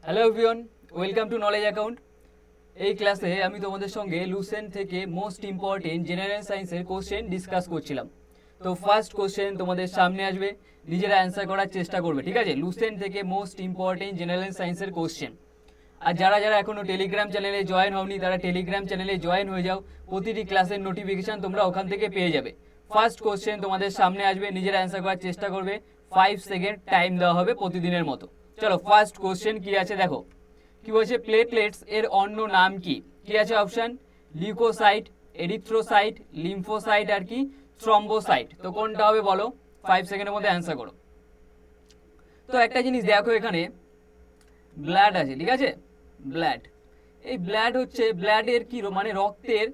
Hello everyone, welcome to knowledge account. এই ক্লাসে আমি তোমাদের সঙ্গে লুসেন্ট থেকে মোস্ট ইম্পর্টেন্ট জেনারেল সায়েন্সের কোশ্চেন ডিসকাস করছিলাম। তো ফার্স্ট কোশ্চেন তোমাদের সামনে আসবে, নিজেরা অ্যান্সার করার চেষ্টা করবে, ঠিক আছে? লুসেন্ট থেকে মোস্ট ইম্পর্টেন্ট জেনারেল সায়েন্সের কোশ্চেন। আর যারা যারা এখনও টেলিগ্রাম চ্যানেলে জয়েন হওনি তারা টেলিগ্রাম চ্যানেলে জয়েন হয়ে যাও, প্রতিটি ক্লাসের নোটিফিকেশান তোমরা ওখান থেকে পেয়ে যাবে। ফার্স্ট কোশ্চেন তোমাদের সামনে আসবে, নিজেরা অ্যান্সার করার চেষ্টা করবে, 5 সেকেন্ড টাইম দেওয়া হবে প্রতিদিনের মতো। চলো ফার্স্ট কোশ্চেন কি আছে দেখো। কি বলছে, প্লেটলেটস এর অন্য নাম কি? কি আছে অপশন? লিউকোসাইট, এরিথ্রোসাইট, লিম্ফোসাইট আর কি থ্রম্বোসাইট। তো কোনটা হবে বলো? 5 সেকেন্ডের মধ্যে অ্যান্সার করো। তো একটা জিনিস দেখো, এখানে ব্লাড আছে, ঠিক আছে? ব্লাড, এই ব্লাড হচ্ছে ব্লাডের কি মানে রক্তের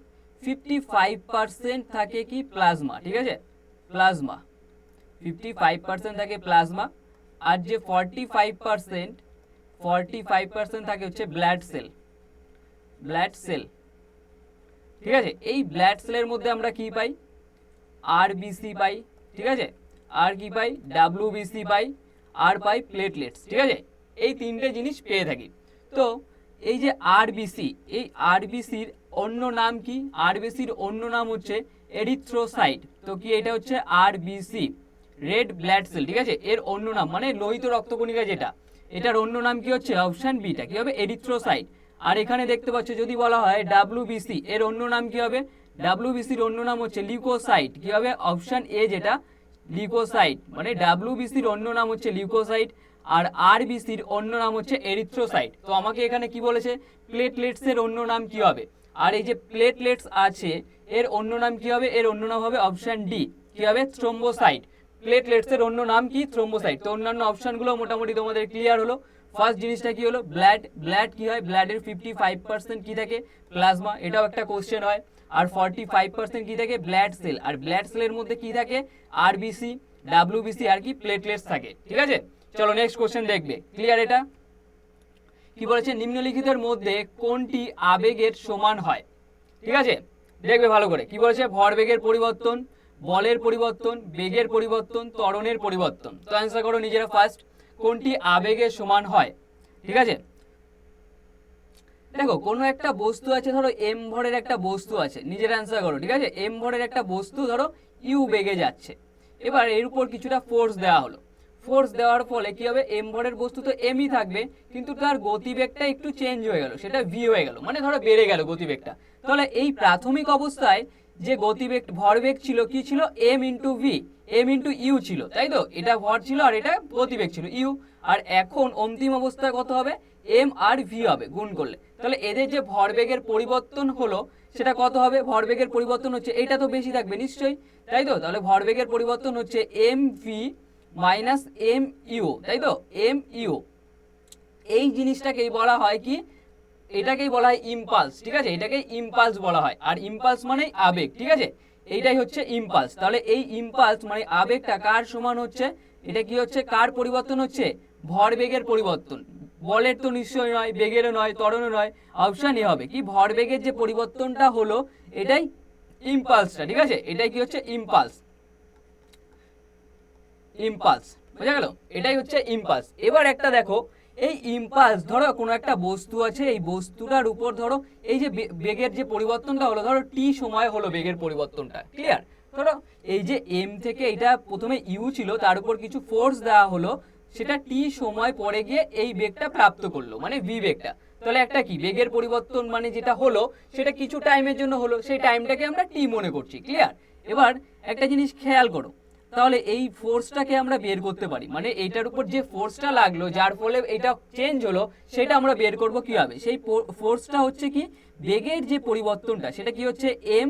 55% থাকে কি প্লাজমা, ঠিক আছে? প্লাজমা 55% থাকে প্লাজমা, আর যে 45% থাকে হচ্ছে ব্লাড সেল। ব্লাড সেল, ঠিক আছে? এই ব্লাড সেলের মধ্যে আমরা কি পাই? আরবিসি পাই, ঠিক আছে? আর কি পাই? ডাব্লিউবিসি পাই, আর পাই প্লেটলেটস, ঠিক আছে? এই তিনটে জিনিস পেয়ে থাকি। তো এই যে আরবিসি, এই আরবিসির অন্য নাম কি? আরবিসির অন্য নাম হচ্ছে এরিথ্রোসাইট। তো কি এটা হচ্ছে আরবিসি, রেড ব্লাড সেল, ঠিক আছে? এর অন্য নাম মানে লোহিত রক্তকণিকা যেটা, এটার অন্য নাম কি হচ্ছে? অপশন বিটা কি হবে? এরিথ্রোসাইট। আর এখানে দেখতে পাচ্ছ যদি বলা হয় ডাব্লিউবিসি, এর অন্য নাম কি হবে? ডাব্লিউবিসির অন্য নাম হচ্ছে লিউকোসাইট। কি হবে? অপশন এ যেটা লিউকোসাইট, মানে ডাব্লিউবিসির অন্য নাম হচ্ছে লিউকোসাইট, আর আরবিসির অন্য নাম হচ্ছে এরিথ্রোসাইট। তো আমাকে এখানে কি বলেছে? প্লেটলেটস এর অন্য নাম কি হবে? আর এই যে প্লেটলেটস আছে এর অন্য নাম কি হবে? এর অন্য নাম হবে অপশন ডি, কি হবে? থ্রম্বোসাইট। প্লেটলেটস এর অন্য নাম কি? থ্রম্বোসাইট। তো অন্যান্য অপশনগুলো মোটামুটি তোমাদের ক্লিয়ার হলো। ফার্স্ট জিনিসটা কি হলো? ব্লাড। ব্লাড কি হয়? ব্লাডের 55% কি থাকে? প্লাজমা, এটাও একটা কোশ্চেন হয়। আর 45% কি থাকে? Blood cell. আর ব্লাড সেলের মধ্যে কি থাকে? আরবিসি, ডাব্লিউবিসি আর কি প্লেটলেটস থাকে, ঠিক আছে? চলো নেক্সট কোশ্চেন দেখবে, ক্লিয়ার এটা? কি বলেছে? নিম্নলিখিতের মধ্যে কোনটি আবেগের সমান হয়? ঠিক আছে, দেখবে ভালো করে। কি বলেছে? ভরবেগের পরিবর্তন, বলের পরিবর্তন, বেগের পরিবর্তন, ত্বরণের পরিবর্তন। তো অ্যান্সার করো নিজেরা ফার্স্ট, কোনটি আবেগের সমান হয়? ঠিক আছে, দেখো কোনো একটা বস্তু আছে, ধরো এম ভরের একটা বস্তু আছে, নিজের অ্যান্সার করো, ঠিক আছে? এম ভরের একটা বস্তু ধরো ইউ বেগে যাচ্ছে, এবার এর উপর কিছুটা ফোর্স দেওয়া হলো। ফোর্স দেওয়ার ফলে কি হবে? এম ভরের বস্তু তো এমই থাকবে, কিন্তু তার গতিবেগটা একটু চেঞ্জ হয়ে গেল, সেটা ভি হয়ে গেল, মানে ধরো বেড়ে গেল গতিবেগটা। তাহলে এই প্রাথমিক অবস্থায় যে গতিবেগ ভরবেগ ছিল কি ছিল? M into V, M into U ছিল, তাই তো? এটা ভর ছিল আর এটা গতিবেগ ছিল ইউ। আর এখন অন্তিম অবস্থায় কত হবে? এম আর ভি হবে গুণ করলে। তাহলে এদের যে ভরবেগের পরিবর্তন হলো সেটা কত হবে? ভরবেগের পরিবর্তন হচ্ছে, এইটা তো বেশি থাকবে নিশ্চয়ই, তাই তো? তাহলে ভরবেগের পরিবর্তন হচ্ছে M V minus M U, তাই তো? এম ইউ, এই জিনিসটাকেই বলা হয় কি? এটাকেই বলা হয় ইম্পালস, ঠিক আছে? এটাকে ইম্পালস বলা হয়। আর ইম্পালস মানে আবেগ, ঠিক আছে? এইটাই হচ্ছে ইম্পালস। তাহলে এই ইম্পালস মানে আবেগটা কার সমান হচ্ছে? এটা কি হচ্ছে? কার পরিবর্তন হচ্ছে? ভরবেগের পরিবর্তন। বলের তো নিশ্চয়ই নয়, বেগেরও নয়, ত্বরণও নয়, অপশন এ হবে কি? ভরবেগের যে পরিবর্তনটা হলো এটাই ইম্পালসটা, ঠিক আছে? এটাই কি হচ্ছে? ইম্পালস। ইম্পালস, বোঝা গেল? এটাই হচ্ছে ইম্পালস। এবার একটা দেখো, এই ইম্পালস, ধরো কোনো একটা বস্তু আছে, এই বস্তুটার উপর ধরো এই যে বেগের যে পরিবর্তনটা হলো, ধরো টি সময় হলো বেগের পরিবর্তনটা, ক্লিয়ার? ধরো এই যে এম থেকে এটা প্রথমে ইউ ছিল, তার উপর কিছু ফোর্স দেওয়া হলো, সেটা টি সময় পরে গিয়ে এই বেগটা প্রাপ্ত করলো, মানে ভি বেগটা। তাহলে একটা কি বেগের পরিবর্তন মানে যেটা হলো সেটা কিছু টাইমের জন্য হলো, সেই টাইমটাকে আমরা টি মনে করছি, ক্লিয়ার? এবার একটা জিনিস খেয়াল করো, তাহলে এই ফোর্সটাকে আমরা বের করতে পারি, মানে এইটার উপর যে ফোর্সটা লাগলো যার ফলে এটা চেঞ্জ হলো, সেটা আমরা বের করব কিভাবে? সেই ফোর্সটা হচ্ছে কি? বেগের যে পরিবর্তনটা সেটা কি হচ্ছে? M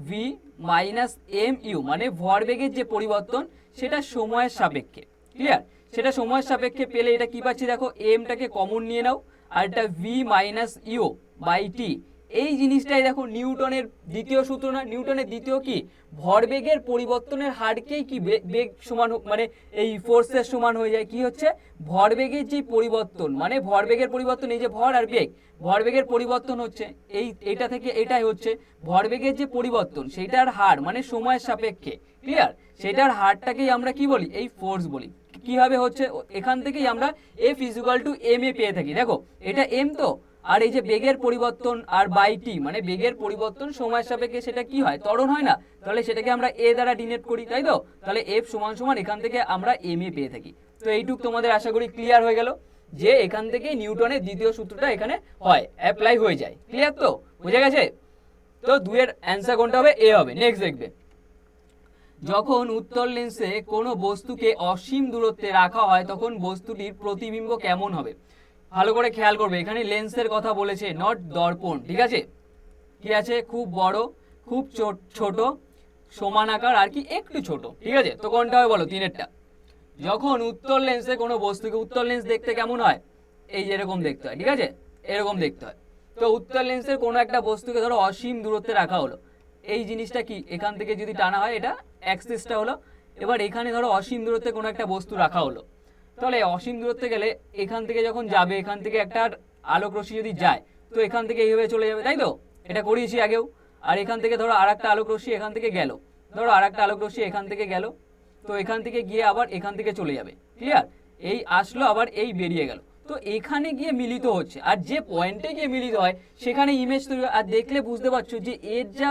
V minus M U, মানে ভরবেগের যে পরিবর্তন সেটা সময়ের সাপেক্ষে, ক্লিয়ার? সেটা সময়ের সাপেক্ষে পেলে এটা কি পাচ্ছি দেখো, এমটাকে কমন নিয়ে নাও, আর এটা V minus you by T. এই জিনিসটাই দেখো নিউটনের দ্বিতীয় সূত্র না? নিউটনের দ্বিতীয় কি? ভরবেগের পরিবর্তনের হারকেই কি বেগ সমান, মানে এই ফোর্সের সমান হয়ে যায়। কি হচ্ছে? ভরবেগের যে পরিবর্তন, মানে ভরবেগের পরিবর্তন, এই যে ভর আর বেগ, ভরবেগের পরিবর্তন হচ্ছে এইটা থেকে এটাই হচ্ছে ভরবেগের যে পরিবর্তন, সেইটার হার মানে সময়ের সাপেক্ষে, ক্লিয়ার? সেটার হারটাকেই আমরা কি বলি? এই ফোর্স বলি। কিভাবে হচ্ছে, এখান থেকেই আমরা F equal to M A পেয়ে থাকি। দেখো এটা এম তো, আর এই যে বেগের পরিবর্তন আর বাই টি মানে বেগের পরিবর্তন সময়ের সাপেক্ষে সেটা কি হয়, ত্বরণ হয় না, তাহলে সেটাকে আমরা এ দ্বারা ডিনোট করি, তাই তো। তাহলে এফ সমান সমান এখান থেকে আমরা এম এ পেয়ে থাকি। তো এইটুক তোমাদের আশা করি ক্লিয়ার হয়ে গেল যে এখান থেকে নিউটনের দ্বিতীয় সূত্রটা এখানে হয়, অ্যাপ্লাই হয়ে যায়। ক্লিয়ার তো, বুঝে গেছে? তো দুইয়ের অ্যান্সার কোনটা হবে? এ হবে। নেক্সট দেখবে, যখন উত্তল লেন্সে কোনো বস্তুকে অসীম দূরত্বে রাখা হয় তখন বস্তুটির প্রতিবিম্ব কেমন হবে? ভালো করে খেয়াল করবে, এখানে লেন্সের কথা বলেছে, নট দর্পণ। ঠিক আছে, কি আছে? খুব বড়, খুব ছোট, সমান আকার আর কি একটু ছোট। ঠিক আছে, তো কোনটা হবে বলো? তিনেরটা। যখন উত্তল লেন্সে কোনো বস্তুকে, উত্তল লেন্স দেখতে কেমন হয়? এই যে এরকম দেখতে হয়। ঠিক আছে, এরকম দেখতে হয়। তো উত্তল লেন্সের কোনো একটা বস্তুকে ধরো অসীম দূরত্বে রাখা হলো, এই জিনিসটা কি এখান থেকে যদি টানা হয় এটা অ্যাক্সিসটা হলো। এবার এখানে ধরো অসীম দূরত্বে কোনো একটা বস্তু রাখা হলো, তাহলে অসীম দূরত্বে গেলে এখান থেকে যখন যাবে, এখান থেকে একটা আলোক রশ্মি যদি যায় তো এখান থেকে এইভাবে চলে যাবে, তাই তো? এটা করিয়েছি আগেও। আর এখান থেকে ধরো আর একটা আলোক রশ্মি এখান থেকে গেল, ধরো আর একটা আলোক রশ্মি এখান থেকে গেল, তো এখান থেকে গিয়ে আবার এখান থেকে চলে যাবে। ক্লিয়ার? এই আসলো আবার এই বেরিয়ে গেল, তো এখানে গিয়ে মিলিত হচ্ছে। আর যে পয়েন্টে গিয়ে মিলিত হয় সেখানে ইমেজ তৈরি হয়। আর দেখলে বুঝতে পারছো যে এর যা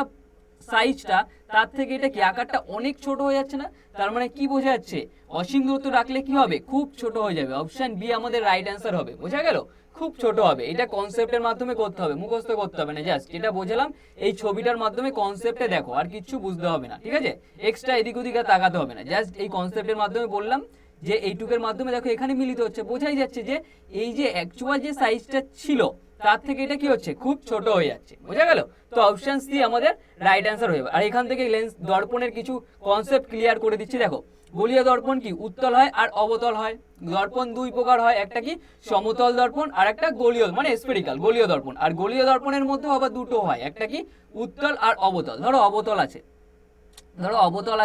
সাইজটা তার থেকে এটা কি আকারটা অনেক ছোট হয়ে যাচ্ছে না? তার মানে কি বোঝা যাচ্ছে? অসীম দূরত্ব রাখলে কি হবে? খুব ছোট হয়ে যাবে। অপশন বি আমাদের রাইট অ্যান্সার হবে। বোঝা গেল? খুব ছোট হবে। এটা কনসেপ্টের মাধ্যমে করতে হবে, মুখস্থ করতে হবে না। জাস্ট এটা বোঝালাম, এই ছবিটার মাধ্যমে কনসেপ্টে দেখো, আর কিচ্ছু বুঝতে হবে না। ঠিক আছে, এক্সট্রা এদিক ওদিক আর তাকাতে হবে না। জাস্ট এই কনসেপ্টের মাধ্যমে বললাম যে এইটুকের মাধ্যমে দেখো এখানে মিলিত হচ্ছে, বোঝাই যাচ্ছে যে এই যে অ্যাকচুয়াল যে সাইজটা ছিল তার থেকে এটা কি হচ্ছে? খুব ছোট হয়ে যাচ্ছে। বোঝা গেল? তো অপশন সি আমাদের রাইট অ্যান্সার হয়ে যাবে। আর এখান থেকে লেন্স দর্পণের কিছু কনসেপ্ট ক্লিয়ার করে দিচ্ছি। দেখো, গোলীয় দর্পণ কি উত্তল হয় আর অবতল হয়। দর্পণ দুই প্রকার হয়, একটা কি সমতল দর্পণ আর একটা গোলীয় মানে স্ফেরিক্যাল গোলীয় দর্পণ। আর গোলীয় দর্পণের মধ্যে আবার দুটো হয়, একটা কি উত্তল আর অবতল। ধরো অবতল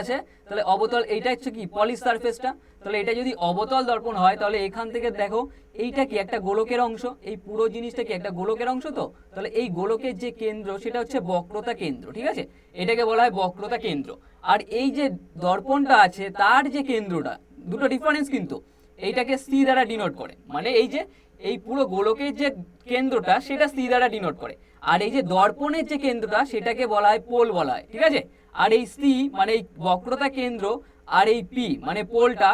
আছে, তাহলে অবতল এইটা হচ্ছে কি পলিশ সারফেসটা। তাহলে এটা যদি অবতল দর্পণ হয় তাহলে এখান থেকে দেখো এইটা কি একটা গোলকের অংশ, এই পুরো জিনিসটা কি একটা গোলকের অংশ। তো তাহলে এই গোলকের যে কেন্দ্র সেটা হচ্ছে বক্রতা কেন্দ্র। ঠিক আছে, এটাকে বলা হয় বক্রতা কেন্দ্র। আর এই যে দর্পণটা আছে তার যে কেন্দ্রটা, দুটো ডিফারেন্স কিন্তু, এইটাকে সি দ্বারা ডিনোট করে। মানে এই যে এই পুরো গোলকের যে কেন্দ্রটা সেটা সি দ্বারা ডিনোট করে, আর এই যে দর্পণের যে কেন্দ্রটা সেটাকে বলা হয় পোল বলা হয়। ঠিক আছে, আর এই সি মানে এই বক্রতা কেন্দ্র আর এই পি মানে পোলটা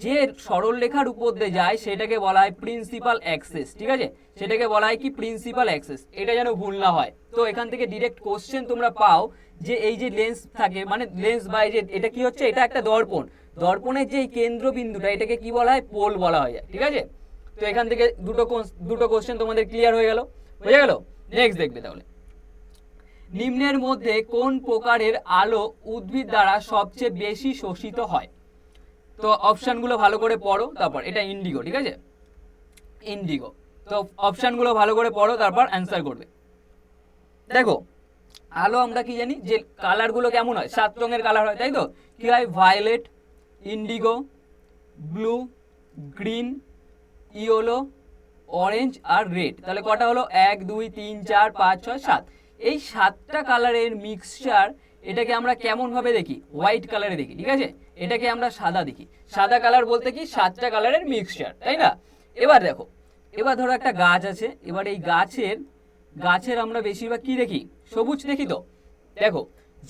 যে সরল রেখার উপর দিয়ে যায় সেটাকে বলা হয় প্রিন্সিপাল অ্যাক্সিস। ঠিক আছে, সেটাকে বলা হয় কি প্রিন্সিপাল অ্যাক্সিস। এটা যেন ভুল না হয়। তো এখান থেকে ডিরেক্ট কোশ্চেন তোমরা পাও যে এই যে লেন্স থাকে মানে লেন্স বা এই যে এটা কি হচ্ছে, এটা একটা দর্পণ, দর্পণের যে কেন্দ্রবিন্দুটা এটাকে কি বলা হয়? পোল বলা হয়। ঠিক আছে, তো এখান থেকে দুটো কোশ্চেন তোমাদের ক্লিয়ার হয়ে গেল। বুঝে গেল? নেক্সট দেখবে তাহলে, নিম্নের মধ্যে কোন প্রকারের আলো উদ্ভিদ দ্বারা সবচেয়ে বেশি শোষিত হয়? তো অপশনগুলো ভালো করে পড়ো, তারপর এটা ইন্ডিগো। ঠিক আছে, ইন্ডিগো। তো অপশনগুলো ভালো করে পড়ো, তারপর অ্যান্সার করবে। দেখো, আলো আমরা কি জানি যে কালারগুলো কেমন হয়? 7 রঙের কালার হয়, তাই তো? কি হয়? Violet, indigo, blue, green, yellow, orange আর রেড। তাহলে কটা হলো? 1 2 3 4 5 6 7। এই 7টা কালারের মিক্সচার এটাকে আমরা কেমন ভাবে দেখি? হোয়াইট কালারে দেখি। ঠিক আছে, এটাকে আমরা সাদা দেখি। সাদা কালার বলতে কি 7টা কালারের মিক্সচার, তাই না? এবার দেখো, এবার ধরো একটা গাছ আছে, এবার এই গাছের আমরা বেশিরভাগ কি দেখি? সবুজ দেখি। তো দেখো,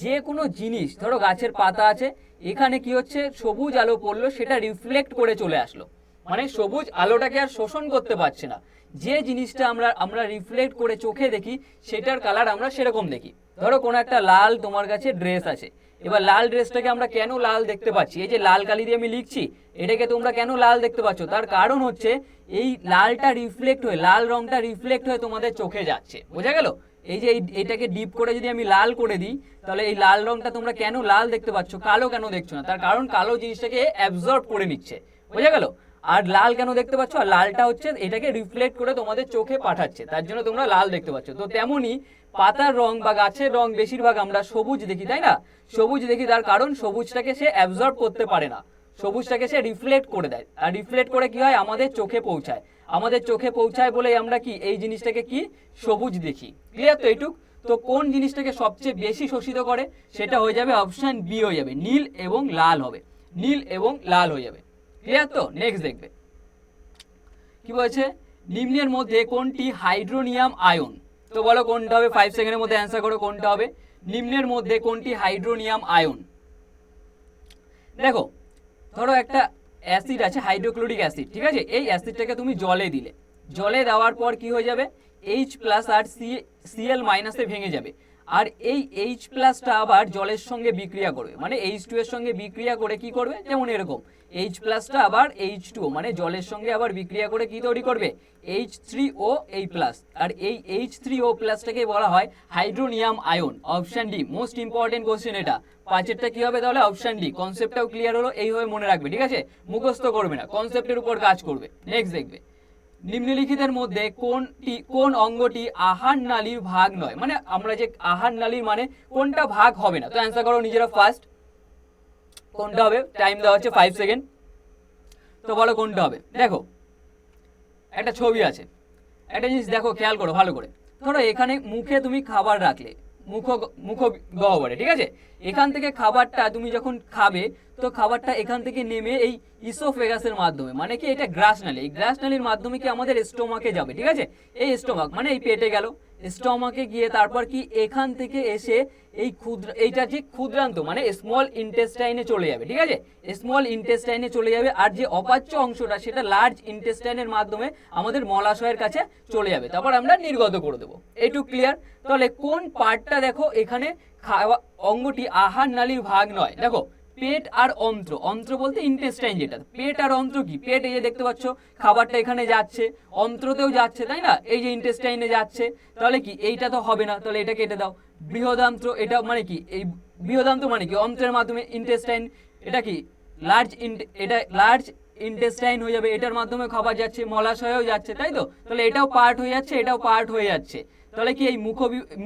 যে কোনো জিনিস ধরো গাছের পাতা আছে, এখানে কি হচ্ছে? সবুজ আলো পড়লো, সেটা রিফ্লেক্ট করে চলে আসলো, মানে সবুজ আলোটাকে আর শোষণ করতে পারছে না। যে জিনিসটা আমরা রিফ্লেক্ট করে চোখে দেখি সেটার কালার আমরা সেরকম দেখি। ধরো কোনো একটা লাল তোমার কাছে ড্রেস আছে, এবার লাল ড্রেসটাকে আমরা কেন লাল দেখতে পাচ্ছি? এই যে লাল কালি দিয়ে আমি লিখছি, এটাকে তোমরা কেন লাল দেখতে পাচ্ছ? তার কারণ হচ্ছে এই লালটা রিফ্লেক্ট হয়ে, লাল রংটা রিফ্লেক্ট হয়ে তোমাদের চোখে যাচ্ছে। বোঝা গেল? এই যে এটাকে ডিপ করে যদি আমি লাল করে দিই তাহলে এই লাল রংটা তোমরা কেন লাল দেখতে পাচ্ছ, কালো কেন দেখছো না? তার কারণ কালো জিনিসটাকে অ্যাবজর্ব করে নিচ্ছে। বোঝা গেল? আর লাল কেন দেখতে পাচ্ছ? আর লালটা হচ্ছে এটাকে রিফ্লেক্ট করে তোমাদের চোখে পাঠাচ্ছে, তার জন্য তোমরা লাল দেখতে পাচ্ছ। তো তেমনি পাতার রং বা গাছের রং বেশিরভাগ আমরা সবুজ দেখি, তাই না? সবুজ দেখি, তার কারণ সবুজটাকে সে অ্যাবজর্ব করতে পারে না, সবুজটাকে সে রিফ্লেক্ট করে দেয়। আর রিফ্লেক্ট করে কি হয়? আমাদের চোখে পৌঁছায়। আমাদের চোখে পৌঁছায় বলে আমরা কি এই জিনিসটাকে কি সবুজ দেখি। ক্লিয়ার তো এইটুক? তো কোন জিনিসটাকে সবচেয়ে বেশি শোষিত করে? সেটা হয়ে যাবে অপশন বি, হয়ে যাবে নীল এবং লাল হবে। নীল এবং লাল হয়ে যাবে। ক্লিয়ার তো? নেক্সট দেখবে কি বলছে, নিম্নের মধ্যে কোনটি হাইড্রোনিয়াম আয়ন? তো বলো কোনটা হবে, 5 সেকেন্ডের মধ্যে অ্যান্সার করো কোনটা হবে। নিম্নের মধ্যে কোনটি হাইড্রোনিয়াম আয়ন? দেখো ধরো একটা অ্যাসিড আছে হাইড্রোক্লোরিক অ্যাসিড, ঠিক আছে, এই অ্যাসিডটাকে তুমি জলে দিলে, জলে দেওয়ার পর কি হয়ে যাবে, H+ আর Cl- এ ভেঙে যাবে, আর এই H+টা আবার জলের সঙ্গে বিক্রিয়া করবে, মানে H2 এর সঙ্গে বিক্রিয়া করে কি করবে, যেমন এরকম H+টা আবার H2 মানে জলের সঙ্গে আবার বিক্রিয়া করে কি তৈরি করবে, H3O এই প্লাস, আর এই H3O+টাকে বলা হয় hydronium ion. Option D most important question এটা, পাঁচেরটা কি হবে তাহলে, অপশন ডি। কনসেপ্টটাও ক্লিয়ার হলো, এইভাবে মনে রাখবে, ঠিক আছে, মুখস্থ করবে না, কনসেপ্টের উপর কাজ করবে। নেক্সট দেখবে নিম্নলিখিতের মধ্যে কোন অঙ্গটি আহার নালীর ভাগ নয়, মানে আমরা যে আহার নালীর মানে কোনটা ভাগ হবে না, তো অ্যান্সার করো নিজেরা ফার্স্ট, কোনটা হবে, টাইম দেওয়া হচ্ছে 5 সেকেন্ড, তো বলো কোনটা হবে। দেখো একটা ছবি আছে, একটা জিনিস দেখো খেয়াল করো ভালো করে, ধরো এখানে মুখে তুমি খাবার রাখলে, মুখ গহ্বরে, ঠিক আছে, এখান থেকে খাবারটা তুমি যখন খাবে, তো খাবারটা এখান থেকে নেমে এই ইসোফেগাসের মাধ্যমে, মানে কি এটা গ্রাস নালী, এই গ্রাস নালীর মাধ্যমে কি আমাদের স্টোমাকে যাবে, ঠিক আছে, এই স্টোমাক মানে এই পেটে গেল, স্টোমাকে গিয়ে তারপর কি এখান থেকে এসে এই এইটা যে ক্ষুদ্রান্ত মানে স্মল ইন্টেস্টাইনে চলে যাবে, ঠিক আছে, স্মল ইন্টেস্টাইনে চলে যাবে, আর যে অপাচ্য অংশটা সেটা লার্জ ইন্টেস্টাইনের মাধ্যমে আমাদের মলাশয়ের কাছে চলে যাবে, তারপর আমরা নির্গত করে দেবো। এইটুকু ক্লিয়ার? তাহলে কোন পার্টটা দেখো এখানে অঙ্গটি আহার নালীর ভাগ নয়, দেখো পেট আর অন্ত্র, অন্ত্র বলতে ইন্টেস্টাইন যেটা, পেট আর অন্ত্র কি, পেট এই যে দেখতে পাচ্ছ খাবারটা এখানে যাচ্ছে, অন্ত্রতেও যাচ্ছে তাই না, এই যে ইন্টেস্টাইনে যাচ্ছে, তাহলে কি এইটা তো হবে না, তাহলে এটা কেটে দাও। বৃহদান্ত্র এটা মানে কি, এই বৃহদান্ত্র মানে কি অন্ত্রের মাধ্যমে ইন্টেস্টাইন, এটা কি এটা লার্জ ইন্টেস্টাইন হয়ে যাবে, এটার মাধ্যমে খাবার যাচ্ছে, মলাশয়েও যাচ্ছে, তাই তো, তাহলে এটাও পার্ট হয়ে যাচ্ছে, এটাও পার্ট হয়ে যাচ্ছে, তাহলে কি এই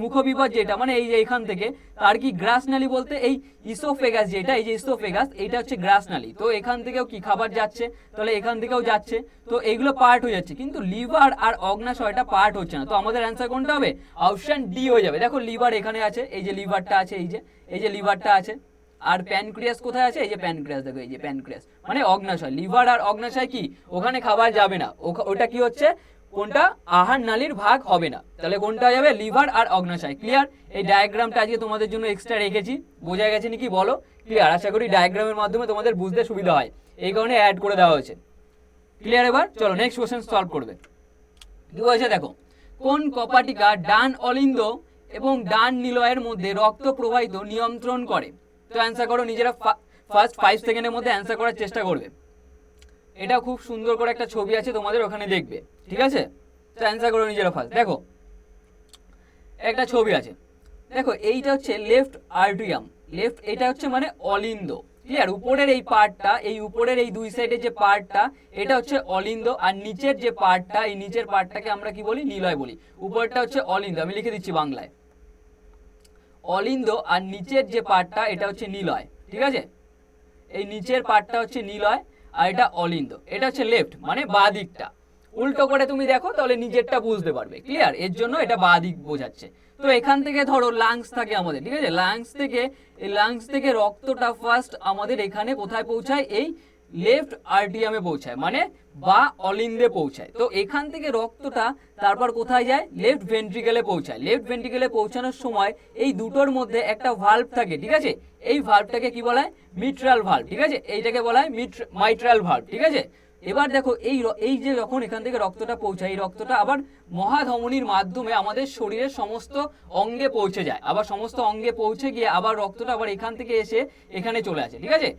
মুখবিপদ যেটা মানে এই যে এখান থেকে, তার কি গ্রাস নালী বলতে এই ইসোফেগাস যেটা, এই যে ইসোফেগাস এটা হচ্ছে গ্রাস নালী, তো এখান থেকেও কি খাবার যাচ্ছে, তাহলে এখান থেকেও যাচ্ছে, তো এইগুলো পার্ট হয়ে যাচ্ছে, কিন্তু লিভার আর অগ্নাশয়টা পার্ট হচ্ছে না, তো আমাদের অ্যান্সার কোনটা হবে, অপশন ডি হয়ে যাবে। দেখো লিভার এখানে আছে, এই যে লিভারটা আছে, এই যে লিভারটা আছে, আর প্যানক্রিয়াস কোথায় আছে, এই যে প্যানক্রিয়াস, দেখো এই যে প্যানক্রিয়াস মানে অগ্নাশয়, লিভার আর অগ্নাশয় কি ওখানে খাবার যাবে না, ওটা কি হচ্ছে কোনটা আহার নালীর ভাগ হবে না, তাহলে কোনটা যাবে, লিভার আর অগ্নাশয়। ক্লিয়ার? এই ডায়াগ্রামটা আজকে তোমাদের জন্য এক্সট্রা রেখেছি, বোঝা গেছে নাকি বলো? ক্লিয়ার? আশা করি ডায়াগ্রামের মাধ্যমে তোমাদের বুঝতে সুবিধা হয়, এই কারণে অ্যাড করে দেওয়া হয়েছে। ক্লিয়ার? এবার চলো নেক্সট কোশ্চেন সলভ করবে। কি বলছে দেখো, কোন কপাটিকা ডান অলিন্দ এবং ডান নিলয়ের মধ্যে রক্ত প্রবাহিত নিয়ন্ত্রণ করে? তো অ্যান্সার করো নিজেরা, ফার্স্ট 5 সেকেন্ডের মধ্যে অ্যান্সার করার চেষ্টা করবে। এটা খুব সুন্দর করে একটা ছবি আছে তোমাদের ওখানে দেখবে, ঠিক আছে, তো অ্যান্সার করো নিজেরা ফার্স্ট। দেখো একটা ছবি আছে, দেখো এইটা হচ্ছে লেফট আর্টিয়াম, লেফট এটা হচ্ছে মানে অলিন্দ, ক্লিয়ার, উপরের এই পার্টটা, এই উপরের এই দুই সাইডের যে পার্টটা এটা হচ্ছে অলিন্দ, আর নিচের যে পার্টটা, এই নিচের পার্টটাকে আমরা কি বলি, নিলয় বলি, উপরটা হচ্ছে অলিন্দ, আমি লিখে দিচ্ছি বাংলায় অলিন্দ, আর নিচের যে পার্টটা এটা হচ্ছে নিলয়, ঠিক আছে, এই নিচের পার্টটা হচ্ছে নিলয় আর এটা অলিন্দ, এটা হচ্ছে লেফট মানে বাঁ দিকটা, উল্টো করে তুমি দেখো তাহলে নিজেরটা বুঝতে পারবে, ক্লিয়ার, এর জন্য এটা বাঁ দিক বোঝাচ্ছে। তো এখান থেকে ধরো লাংস থাকে আমাদের, ঠিক আছে, লাংস থেকে রক্তটা ফার্স্ট আমাদের এখানে কোথায় পৌঁছায়, এই লেফট আর্টিয়ামে পৌঁছায় মানে বা অলিন্দে পৌঁছায়, তো এখান থেকে রক্তটা তারপর কোথায় যায়, লেফট ভেন্ট্রিকেলে পৌঁছায়, লেফট ভেন্ট্রিকেলে পৌঁছানোর সময় এই দুটোর মধ্যে একটা ভালভ থাকে, ঠিক আছে, এই ভালভটাকে কি বলা হয়, মিট্রাল ভালভ, ঠিক আছে, এইটাকে বলা হয় মাইট্রাল ভালভ, ঠিক আছে। এবার দেখো এই যে যখন এখান থেকে রক্তটা পৌঁছায়, এই রক্তটা আবার মহাধমনির মাধ্যমে আমাদের শরীরের সমস্ত অঙ্গে পৌঁছে যায়, আবার সমস্ত অঙ্গে পৌঁছে গিয়ে আবার রক্তটা আবার এখান থেকে এসে এখানে চলে আসে, ঠিক আছে,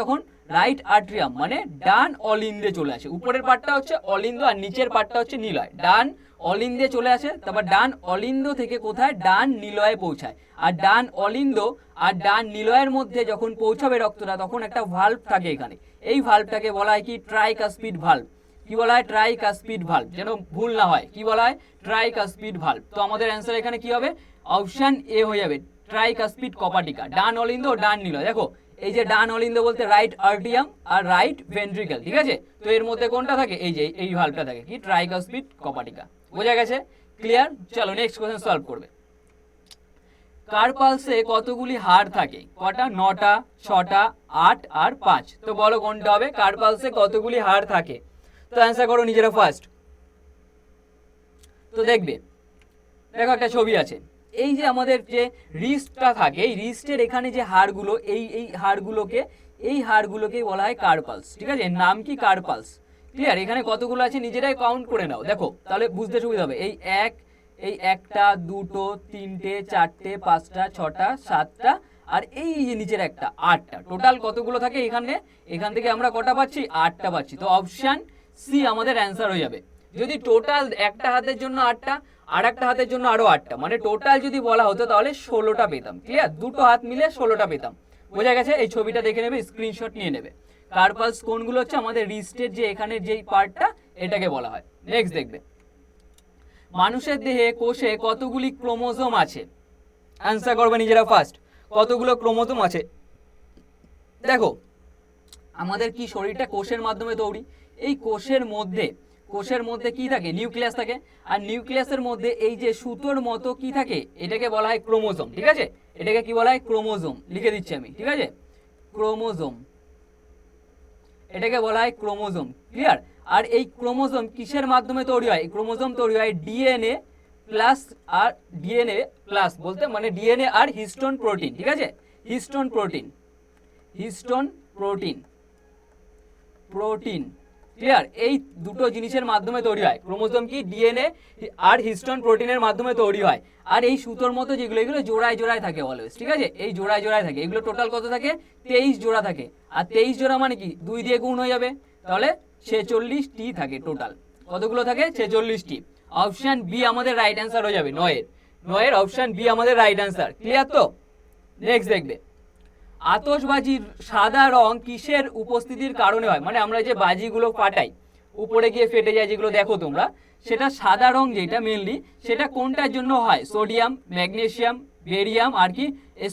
তখন রাইট আর্ট্রিয়াম মানে ডান অলিন্দে চলে আসে, উপরের পার্টটা হচ্ছে অলিন্দ আর নিচের পার্টটা হচ্ছে নিলয়, ডান অলিন্দে চলে আসে, তারপর ডান অলিন্দ থেকে কোথায়, ডান নিলয়ে পৌঁছায়, আর ডান অলিন্দ আর ডান নিলয়ের মধ্যে যখন পৌঁছাবে রক্তটা তখন একটা ভালভ থাকে এখানে, এই ভালভটাকে বলা হয় কি, ট্রাইকাসপিড ভালভ, কি বলা হয়, ট্রাইকাসপিড ভালভ, যেন ভুল না হয়, কি বলা হয়, ট্রাইকাসপিড ভালভ। তো আমাদের অ্যান্সার এখানে কি হবে, অপশন এ হয়ে যাবে, ট্রাইকাসপিড কপাটিকা, ডান অলিন্দ ও ডান নিলয়। দেখো এই যে ডান অলিন্দ বলতে রাইট আর্টিয়াম আর রাইট ভেন্ট্রিকল, ঠিক আছে, তো এর মধ্যে কোনটা থাকে, এই যে এই ভালভটা থাকে কি, ট্রাইকাসপিড কপাটিকা, বোঝা গেছে? ক্লিয়ার? চলো নেক্সট কোশ্চেন সলভ করবে। কার্পালসে কতগুলি হাড় থাকে? কটা? 9টা, 6টা, 8 আর 5। তো বলো কোনটা হবে? কার্পালসে কতগুলি হাড় থাকে? তো অ্যান্সার করো নিজেরা ফার্স্ট। তো দেখবে, দেখো একটা ছবি আছে, এই যে আমাদের যে রিস্টটা থাকে, এই রিস্টের এখানে যে হাড়গুলো, এই হাড়গুলোকেই বলা হয় কার্পালস। ঠিক আছে, নাম কি? কার্পালস। ক্লিয়ার? এখানে কতগুলো আছে নিজেরাই কাউন্ট করে নাও, দেখো তাহলে বুঝতে সুবিধা হবে। এই একটা, দুটো, তিনটে, চারটে, 5টা, 6টা, 7টা, আর এই যে নিচের একটা 8টা। টোটাল কতগুলো থাকে এখানে? এখান থেকে আমরা কটা পাচ্ছি? 8টা পাচ্ছি। তো অপশান সি আমাদের অ্যান্সার হয়ে যাবে। যদি টোটাল একটা হাতের জন্য 8টা, আর একটা হাতের জন্য আরো 8টা, মানে টোটাল যদি বলা হতো তাহলে 16টা পেতাম। ক্লিয়ার? দুটো হাত মিলে 16টা পেতাম। বোঝা গেছে? এই ছবিটা দেখে নেবে, স্ক্রিনশট নিয়ে নেবে। কার্পালস কোনগুলো হচ্ছে? আমাদের রিস্টের যে এখানে যেই পার্টটা, এটাকে বলা হয়। নেক্সট দেখবে, মানুষের দেহে কোষে কতগুলি ক্রোমোজোম আছে? অ্যান্সার করবে নিজেরা ফার্স্ট। কতগুলো ক্রোমোজোম আছে? দেখো, আমাদের কি শরীরটা কোষের মাধ্যমে তৈরি। এই কোষের মধ্যে কি থাকে? নিউক্লিয়াস থাকে। আর নিউক্লিয়াসের মধ্যে এই যে সুতোর মতো কি থাকে? এটাকে বলা হয় ক্রোমোজোম। ঠিক আছে, এটাকে কি বলা হয়? ক্রোমোজোম। লিখে দিচ্ছি আমি। ঠিক আছে, ক্রোমোজোম, এটাকে বলা হয় ক্রোমোজোম। ক্লিয়ার? আর এই ক্রোমোজোম কিসের মাধ্যমে তৈরি হয়? ক্রোমোজোম তৈরি হয় ডিএনএ প্লাস, আর ডিএনএ প্লাস বলতে মানে ডিএনএ আর হিস্টোন প্রোটিন। ঠিক আছে, হিস্টোন প্রোটিন। ক্লিয়ার? এই দুটো জিনিসের মাধ্যমে তৈরি হয়। ক্রোমোজোম কি? ডিএনএ আর হিস্টোন প্রোটিনের মাধ্যমে তৈরি হয়। আর এই সুতোর মতো যেগুলো, এগুলো জোড়ায় থাকে অলওয়েজ। ঠিক আছে, এই জোড়ায় থাকে। এগুলো টোটাল কত থাকে? 23 জোড়া থাকে। আর 23 জোড়া মানে কি? 2 দিয়ে গুণ হয়ে যাবে, তাহলে 46টি থাকে টোটাল। কতগুলো থাকে? 46টি। অপশন বি আমাদের রাইট অ্যান্সার হয়ে যাবে। 9 অপশন বি আমাদের রাইট অ্যান্সার। ক্লিয়ার? তো নেক্সট দেখবে, আতশবাজির সাদা রং কিসের উপস্থিতির কারণে হয়? মানে আমরা যে বাজিগুলো ফাটাই, উপরে গিয়ে ফেটে যায় যেগুলো দেখো তোমরা, সেটা সাদা রং যেটা মেনলি, সেটা কোনটার জন্য হয়? সোডিয়াম, ম্যাগনেসিয়াম, বেরিয়াম আর কি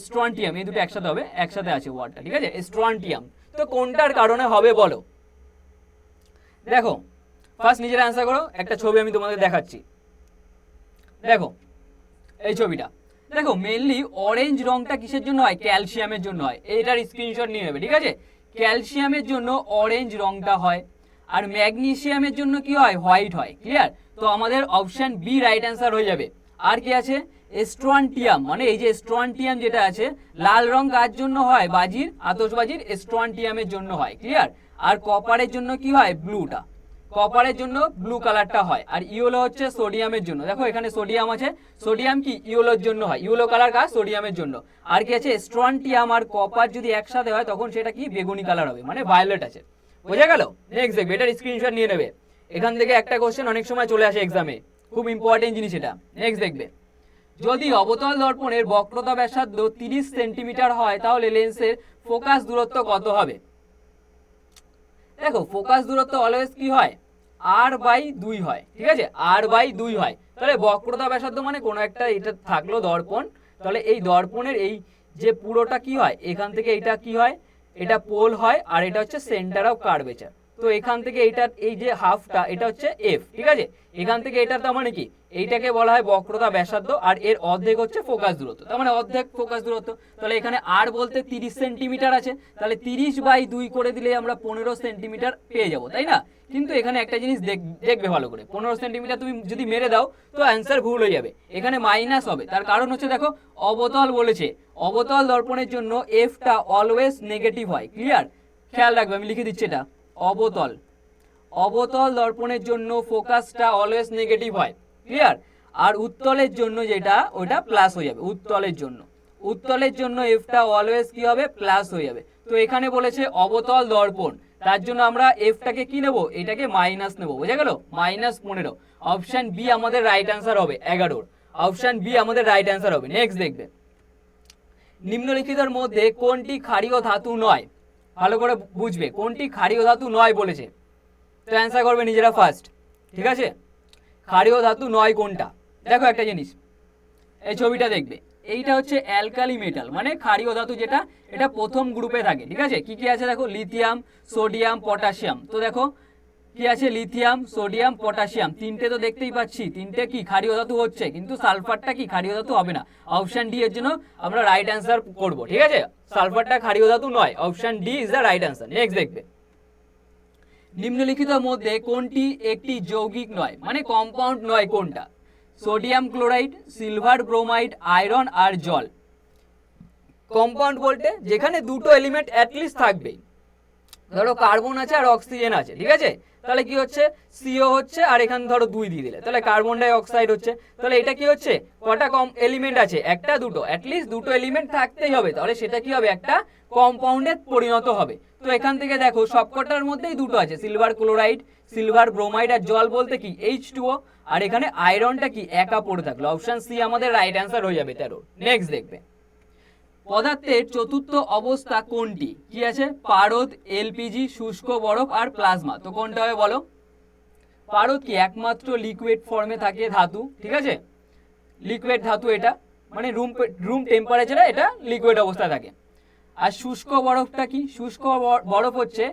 স্ট্রন্টিয়াম। এই দুটো একসাথে হবে, একসাথে আছে ওয়ার্ডটা। ঠিক আছে, স্ট্রন্টিয়াম। তো কোনটার কারণে হবে বলো? দেখো ফার্স্ট নিজের অ্যান্সার করো। একটা ছবি আমি তোমাদের দেখাচ্ছি, দেখো এই ছবিটা। দেখো মেনলি অরেঞ্জ রংটা কিসের জন্য হয়? ক্যালসিয়ামের জন্য হয়। এটার স্ক্রিনশট নিয়ে নেবে। ঠিক আছে, ক্যালসিয়ামের জন্য অরেঞ্জ রংটা হয়। আর ম্যাগনেসিয়ামের জন্য কি হয়? হোয়াইট হয়। ক্লিয়ার? তো আমাদের অপশন বি রাইট অ্যান্সার হয়ে যাবে। আর কি আছে? স্ট্রন্টিয়াম, মানে এই যে স্ট্রন্টিয়াম যেটা আছে, লাল রং কার জন্য হয়? আতশবাজির স্ট্রন্টিয়ামের জন্য হয়। ক্লিয়ার? আর কপারের জন্য কি হয়? ব্লুটা। কপারের জন্য ব্লু কালারটা হয়। আর ইয়েলো হচ্ছে সোডিয়ামের জন্য। দেখো এখানে সোডিয়াম আছে, সোডিয়াম কি? ইয়েলোর জন্য হয়। ইয়েলো কালার কার? সোডিয়ামের জন্য। আর কি আছে? স্ট্রন্টিয়াম আর কপার যদি একসাথে হয় তখন সেটা কি? বেগুনি কালার হবে, মানে ভায়োলেট আছে। বোঝা গেল? নেক্সট দেখবে, এটার স্ক্রিনশট নিয়ে নেবে। এখান থেকে একটা কোশ্চেন অনেক সময় চলে আসে এক্সামে, খুব ইম্পর্টেন্ট জিনিস এটা। নেক্সট দেখবে, যদি অবতল দর্পণের বক্রতা ব্যাসার্ধ 30 সেন্টিমিটার হয় তাহলে লেন্সের ফোকাস দূরত্ব কত হবে? দেখো ফোকাস দূরত্ব অলওয়েজ কি হয়? r/2 হয়। ঠিক আছে, r/2 হয়। তাহলে বক্রতা ব্যাসার্ধ মানে কোনো একটা, এটা থাকলো দর্পণ, তাহলে এই দর্পণের এই যে পুরোটা কি হয়? এখান থেকে এটা কি হয়? এটা পোল হয়, আর এটা হচ্ছে সেন্টার অফ কার্ভেচার। তো এখান থেকে এইটার এই যে হাফটা, এটা হচ্ছে এফ। ঠিক আছে, এখান থেকে এটার তার মানে কি? এইটাকে বলা হয় বক্রতা ব্যাসার্ধ, আর এর অর্ধেক হচ্ছে ফোকাস দূরত্ব, তার মানে অর্ধেক ফোকাস দূরত্ব। তাহলে এখানে আর বলতে 30 সেন্টিমিটার আছে, তাহলে 30/2 করে দিলে আমরা 15 সেন্টিমিটার পেয়ে যাবো, তাই না? কিন্তু এখানে একটা জিনিস দেখবে ভালো করে, 15 সেন্টিমিটার তুমি যদি মেরে দাও তো অ্যান্সার ভুল হয়ে যাবে, এখানে মাইনাস হবে। তার কারণ হচ্ছে দেখো অবতল বলেছে, অবতল দর্পণের জন্য এফটা অলওয়েজ নেগেটিভ হয়। ক্লিয়ার? খেয়াল রাখবে, আমি লিখে দিচ্ছি এটা। অবতল দর্পণের জন্য ফোকাসটা অলওয়েজ নেগেটিভ হয়। ক্লিয়ার? আর উত্তলের জন্য যেটা, ওটা প্লাস হয়ে যাবে। উত্তলের জন্য এফটা অলওয়েজ কি হবে? প্লাস হয়ে যাবে। তো এখানে বলেছে অবতল দর্পণ, তার জন্য আমরা এফটাকে কি নেব? এটাকে মাইনাস নেব। বোঝা গেল? -15। অপশন বি আমাদের রাইট অ্যান্সার হবে। 11 অপশন বি আমাদের রাইট অ্যান্সার হবে। নেক্সট দেখবে, নিম্নলিখিতের মধ্যে কোনটি ক্ষারীয় ধাতু নয়? ভালো করে বুঝবে, কোনটি ক্ষারীয় ধাতু নয় বলেছে। তো অ্যান্সার করবে নিজেরা ফার্স্ট। ঠিক আছে, ক্ষারীয় ধাতু নয় কোনটা? দেখো একটা জিনিস, এই ছবিটা দেখবে, এইটা হচ্ছে অ্যালকালি মেটাল, মানে ক্ষারীয় ধাতু যেটা, এটা প্রথম গ্রুপে থাকে। ঠিক আছে, কি কি আছে দেখো? Lithium, sodium, potassium. তো দেখো কি আছে লিথিয়াম, সোডিয়াম, পটাশিয়াম, তিনটে তো দেখতেই পাচ্ছি, তিনটে কি ক্ষারীয় ধাতু হচ্ছে, কিন্তু সালফারটা কি ক্ষারীয় ধাতু হবে না। অপশন ডি এর জন্য আমরা রাইট অ্যান্সার করব, ঠিক আছে। সালফারটা ক্ষারীয় ধাতু নয়, option D is the right answer. Next দেখবে, নিম্নলিখিত মধ্যে কোনটি একটি যৌগিক নয়, মানে কম্পাউন্ড নয় কোনটা? Sodium chloride, silver bromide, iron আর জল। কম্পাউন্ড বলতে যেখানে দুটো এলিমেন্ট অ্যাটলিস্ট থাকবেই, ধরো কার্বন আছে আর অক্সিজেন আছে, ঠিক আছে, তাহলে কি হচ্ছে সিও হচ্ছে, আর এখানে ধরো 2 দিয়ে দিলে তাহলে কার্বন ডাই অক্সাইড হচ্ছে। তাহলে এটা কি হচ্ছে, কটা কম এলিমেন্ট আছে, একটা দুটো, অ্যাটলিস্ট দুটো এলিমেন্ট থাকতেই হবে, তাহলে সেটা কি হবে, একটা কম্পাউন্ডে পরিণত হবে। তো এখান থেকে দেখো সবকটার মধ্যেই দুটো আছে, সিলভার ক্লোরাইড, সিলভার ব্রোমাইড আর জল বলতে কি H2O, আর এখানে আয়রনটা কি একা পড়ে থাকলো, অপশন সি আমাদের রাইট অ্যান্সার হয়ে যাবে 13। নেক্সট দেখবে, পদার্থের চতুর্থ অবস্থা কোনটি? কি আছে, পারদ, এলপিজি, শুষ্ক বরফ আর প্লাজমা। তো কোনটা হবে বলো? পারদ কি একমাত্র লিকুইড ফর্মে থাকে ধাতু, ঠিক আছে, লিকুইড ধাতু এটা, মানে রুম টেম্পারেচারে এটা লিকুইড অবস্থায় থাকে। আর শুষ্ক বরফটা কি? শুষ্ক বরফ হচ্ছে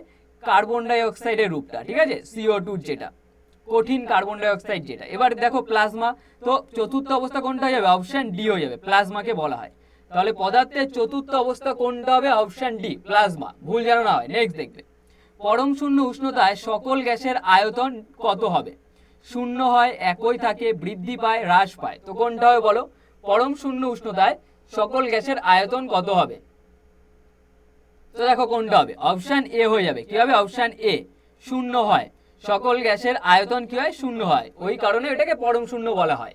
কার্বন ডাই অক্সাইডের রূপটা, ঠিক আছে, CO2 যেটা, কঠিন কার্বন ডাই অক্সাইড যেটা। এবার দেখো প্লাজমা, তো চতুর্থ অবস্থা কোনটা হয়ে যাবে? অপশন ডি হয়ে যাবে, প্লাজমাকে বলা হয়। তাহলে পদার্থের চতুর্থ অবস্থা কোনটা হবে? অপশন ডি, প্লাজমা, ভুল যেন না হয়। নেক্সট দেখবে, পরম শূন্য উষ্ণতায় সকল গ্যাসের আয়তন কত হবে? শূন্য হয়, একই থাকে, বৃদ্ধি পায়, হ্রাস পায়। তো কোনটা হবে বলো? পরম শূন্য উষ্ণতায় সকল গ্যাসের আয়তন কত হবে? তো দেখো কোনটা হবে, অপশন এ হয়ে যাবে। কি হবে? অপশন এ, শূন্য হয়, সকল গ্যাসের আয়তন কি হয়? শূন্য হয়, ওই কারণে এটাকে পরম শূন্য বলা হয়।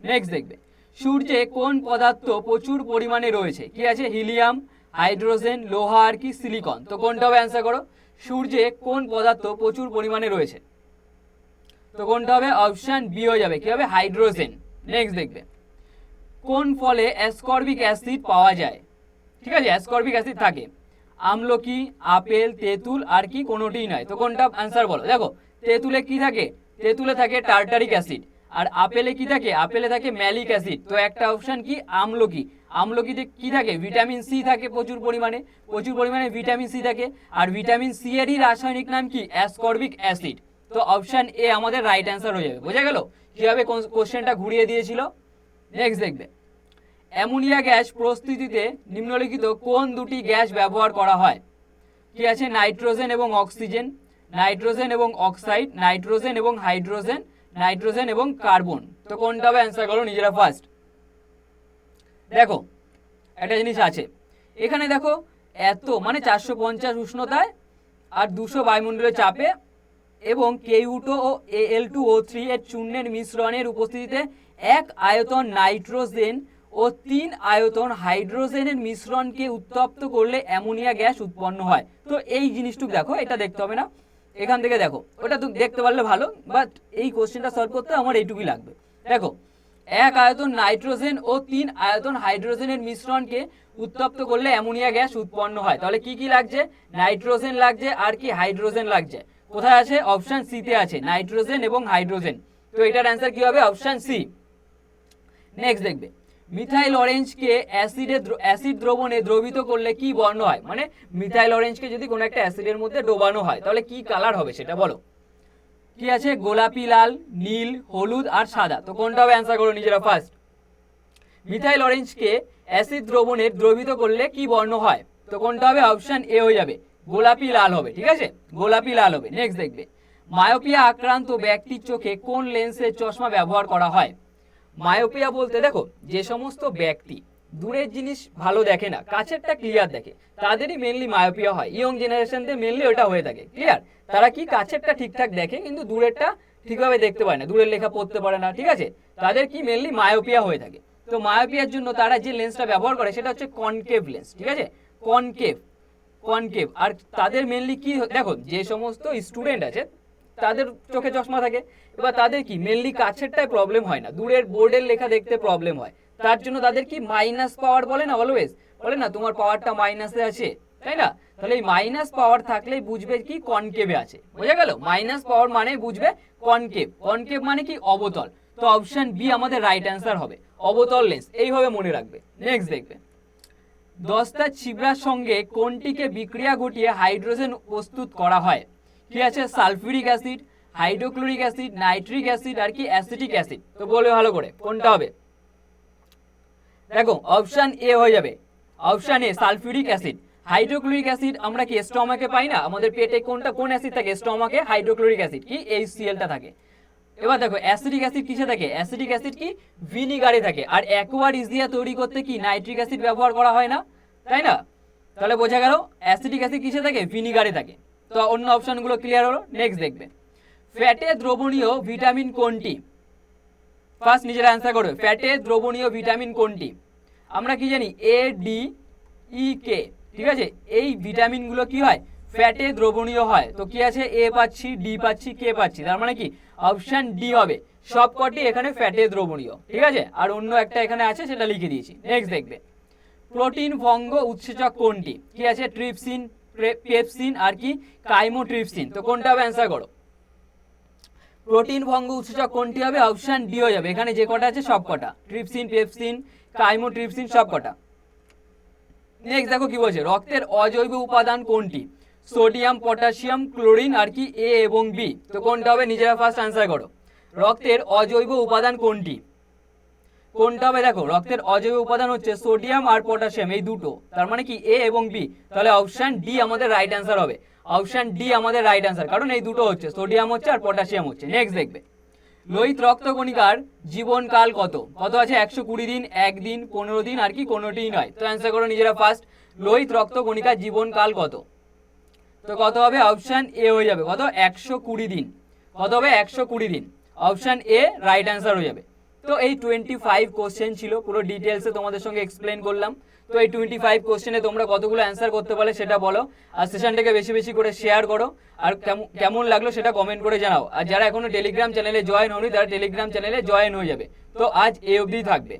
নেক্সট দেখবে, সূর্যে কোন পদার্থ প্রচুর পরিমাণে রয়েছে? কি আছে, হিলিয়াম, হাইড্রোজেন, লোহা আর কি সিলিকন। তো কোনটা হবে? অ্যান্সার করো, সূর্যে কোন পদার্থ প্রচুর পরিমাণে রয়েছে? তো কোনটা হবে? অপশন বি হয়ে যাবে। কি হবে? হাইড্রোজেন। নেক্সট দেখবে, কোন ফলে অ্যাসকর্বিক অ্যাসিড পাওয়া যায়? ঠিক আছে, অ্যাসকর্বিক অ্যাসিড থাকে, আমলকি, আপেল, তেঁতুল আর কি কোনোটিই নয়। তো কোনটা? অ্যান্সার বলো। দেখো তেঁতুলে কি থাকে? তেঁতুলে থাকে টার্টারিক অ্যাসিড, আর আপেলে কি থাকে? আপেলে থাকে ম্যালিক অ্যাসিড। তো একটা অপশন কি? আমলকি। আমলকিতে কি থাকে? ভিটামিন সি থাকে প্রচুর পরিমাণে ভিটামিন সি থাকে, আর ভিটামিন সি এরই রাসায়নিক নাম কি? Ascorbic acid. তো অপশন এ আমাদের রাইট অ্যান্সার হয়ে যাবে। বোঝা গেল কিভাবে কোশ্চেনটা ঘুরিয়ে দিয়েছিল? নেক্সট দেখবে, অ্যামোনিয়া গ্যাস প্রস্তুতিতে নিম্নলিখিত কোন দুটি গ্যাস ব্যবহার করা হয়? কি আছে, নাইট্রোজেন এবং অক্সিজেন, নাইট্রোজেন এবং অক্সাইড, নাইট্রোজেন এবং হাইড্রোজেন, নাইট্রোজেন এবং কার্বন। তো কোনটা হবে? অ্যান্সার করো নিজেরা ফার্স্ট। দেখো একটা জিনিস আছে এখানে, দেখো এত মানে 450 উষ্ণতায় আর 200 বায়ুমণ্ডলের চাপে এবং Ku2 ও Al2O3 এর চূর্ণের মিশ্রণের উপস্থিতিতে 1 আয়তন নাইট্রোজেন ও 3 আয়তন হাইড্রোজেনের মিশ্রণকে উত্তপ্ত করলে অ্যামোনিয়া গ্যাস উৎপন্ন হয়। তো এই জিনিসটুকু দেখো, এটা দেখতে হবে না, এখান থেকে দেখো, ওটা তো দেখতে পারলে ভালো, বাট এই কোশ্চেনটা সলভ করতে আমার এইটুকুই লাগবে। দেখো 1 আয়তন নাইট্রোজেন ও 3 আয়তন হাইড্রোজেনের মিশ্রণকে উত্তপ্ত করলে অ্যামোনিয়া গ্যাস উৎপন্ন হয়। তাহলে কি কি লাগছে? নাইট্রোজেন লাগছে আর কি হাইড্রোজেন লাগছে। কোথায় আছে? অপশন সি তে আছে, নাইট্রোজেন এবং হাইড্রোজেন। তো এটার অ্যান্সার কি হবে? Option C. নেক্সট দেখবে, মিথাইল অরেঞ্জকে অ্যাসিড দ্রবণে দ্রবীত করলে কি বর্ণ হয়? মানে মিথাইল অরেঞ্জকে যদি কোনো একটা অ্যাসিডের মধ্যে ডোবানো হয় তাহলে কি কালার হবে সেটা বলো। কি আছে? গোলাপি, লাল, নীল, হলুদ আর সাদা। তো কোনটা হবে? অ্যান্সার করো নিজেরা ফার্স্ট। মিথাইল অরেঞ্জকে অ্যাসিড দ্রবণে দ্রবীত করলে কি বর্ণ হয়? তো কোনটা হবে? অপশন এ হয়ে যাবে, গোলাপি লাল হবে। ঠিক আছে, গোলাপি লাল হবে। নেক্সট দেখবে, মায়োপিয়া আক্রান্ত ব্যক্তির চোখে কোন লেন্সের চশমা ব্যবহার করা হয়? মায়োপিয়া বলতে দেখো যে সমস্ত ব্যক্তি দূরের জিনিস ভালো দেখে না, কাছেরটা ক্লিয়ার দেখে, তাদেরই মেনলি মায়োপিয়া হয়। ইয়ং জেনারেশনদের মেনলি ওটা হয়ে থাকে, ক্লিয়ার। তারা কি কাছেরটা ঠিকঠাক দেখে কিন্তু দূরেরটা ঠিকভাবে দেখতে পারে না, দূরের লেখা পড়তে পারে না, ঠিক আছে, তাদের কি মেনলি মায়োপিয়া হয়ে থাকে। তো মায়োপিয়ার জন্য তারা যে লেন্সটা ব্যবহার করে সেটা হচ্ছে কনকেভ লেন্স, ঠিক আছে, কনকেভ। আর তাদের মেনলি কি দেখো, যে সমস্ত স্টুডেন্ট আছে তাদের চোখে চশমা থাকে, এবার তাদের কি মেনলি কাছেরটায় প্রবলেম হয় না, দূরের বোর্ডের লেখা দেখতে প্রবলেম হয়, তার জন্য তাদের কি মাইনাস পাওয়ার বলে না, অলওয়েজ বলে না তোমার পাওয়ারটা মাইনাসে আছে, তাই না? তাহলে এই মাইনাস পাওয়ার থাকলেই বুঝবে কি কনকেভে আছে। বোঝা গেল? মাইনাস পাওয়ার মানে বুঝবে কনকেভ মানে কি অবতল। তো অপশন বি আমাদের রাইট অ্যান্সার হবে, অবতল লেন্স, এইভাবে মনে রাখবে। নেক্সট দেখবে, দস্তা ছিবড়ার সঙ্গে কোনটিকে বিক্রিয়া ঘটিয়ে হাইড্রোজেন প্রস্তুত করা হয়? কি আছে sulphuric acid, hydrochloric acid, nitric acid আর কি অ্যাসিটিক অ্যাসিড। তো বলবে ভালো করে কোনটা হবে, দেখো অপশন এ হয়ে যাবে, option A sulphuric acid. Hydrochloric acid আমরা কি স্টমাকে পাই না, আমাদের পেটে কোন অ্যাসিড থাকে স্টমাকে, হাইড্রোক্লোরিক অ্যাসিড কি HCl টা থাকে। এবার দেখো অ্যাসিডিক অ্যাসিড কিসে থাকে, অ্যাসিডিক অ্যাসিড কি ভিনিগারে থাকে। আর অ্যাকোয়া রিজিয়া তৈরি করতে কি নাইট্রিক অ্যাসিড ব্যবহার করা হয় না, তাই না? তাহলে বোঝা গেল অ্যাসিডিক অ্যাসিড কিসে থাকে, ভিনিগারে থাকে। তো অন্য অপশনগুলো ক্লিয়ার হলো। নেক্সট দেখবে ফ্যাটে দ্রবণীয় ভিটামিন কোনটি, ফার্স্ট নিজেরা অ্যান্সার করবে, ফ্যাটে দ্রবণীয় ভিটামিন কোনটি। আমরা কি জানি ADEK, ঠিক আছে, এই ভিটামিনগুলো কি হয় ফ্যাটে দ্রবণীয় হয়। তো কি আছে এ পাচ্ছি, ডি পাচ্ছি, কে পাচ্ছি, তার মানে কি অপশন ডি হবে, সবকটি এখানে ফ্যাটে দ্রবণীয়, ঠিক আছে। আর অন্য একটা এখানে আছে সেটা লিখে দিয়েছি। নেক্সট দেখবে প্রোটিন ভঙ্গ উৎসেচক কোনটি, কি আছে ট্রিপসিন, পেপসিন আর কি কাইমোট্রিপসিন। তো কোনটা হবে অ্যান্সার করো, প্রোটিন ভঙ্গ উৎসেচক কোনটি হবে, অপশন ডি হয়ে যাবে, এখানে যে কটা আছে সব কটা, ট্রিপসিন, পেপসিন, কাইমোট্রিপসিন সব কটা। নেক্সট দেখো কি বলছে, রক্তের অজৈব উপাদান কোনটি, সোডিয়াম, পটাশিয়াম, ক্লোরিন আর কি এ এবং বি। তো কোনটা হবে নিজেরা ফার্স্ট অ্যান্সার করো, রক্তের অজৈব উপাদান কোনটি, কোনটা হবে দেখো রক্তের অজৈব উপাদান হচ্ছে সোডিয়াম আর পটাশিয়াম, এই দুটো, তার মানে কি এ এবং বি। তাহলে অপশন ডি আমাদের রাইট অ্যান্সার হবে, অপশন ডি আমাদের রাইট অ্যান্সার, কারণ এই দুটো হচ্ছে সোডিয়াম হচ্ছে আর পটাশিয়াম হচ্ছে। নেক্সট দেখবে লোহিত রক্তকণিকার জীবনকাল কত, কত আছে 120 দিন, 1 দিন, 15 দিন আর কি কোনোটিই নয়। তো অ্যান্সার করো নিজেরা ফার্স্ট, লোহিত রক্তকণিকার জীবনকাল কত। তো কত হবে অপশন এ হয়ে যাবে, কত 120 দিন, কত হবে 120 দিন, অপশন এ রাইট অ্যান্সার হয়ে যাবে। তো এই 25 কোশ্চেন ছিল, পুরো ডিটেলসে তোমাদের সঙ্গে এক্সপ্লেন করলাম। তো এই 25 কোশ্চেনে তোমরা কতগুলো অ্যান্সার করতে পারলে সেটা বলো, আর সেশনটাকে বেশি বেশি করে শেয়ার করো, আর কেমন লাগলো সেটা কমেন্ট করে জানাও। আর যারা এখনো টেলিগ্রাম চ্যানেলে জয়েন হয়নি তারা টেলিগ্রাম চ্যানেলে জয়েন হয়ে যাবে। তো আজ এই অবধি থাকবে।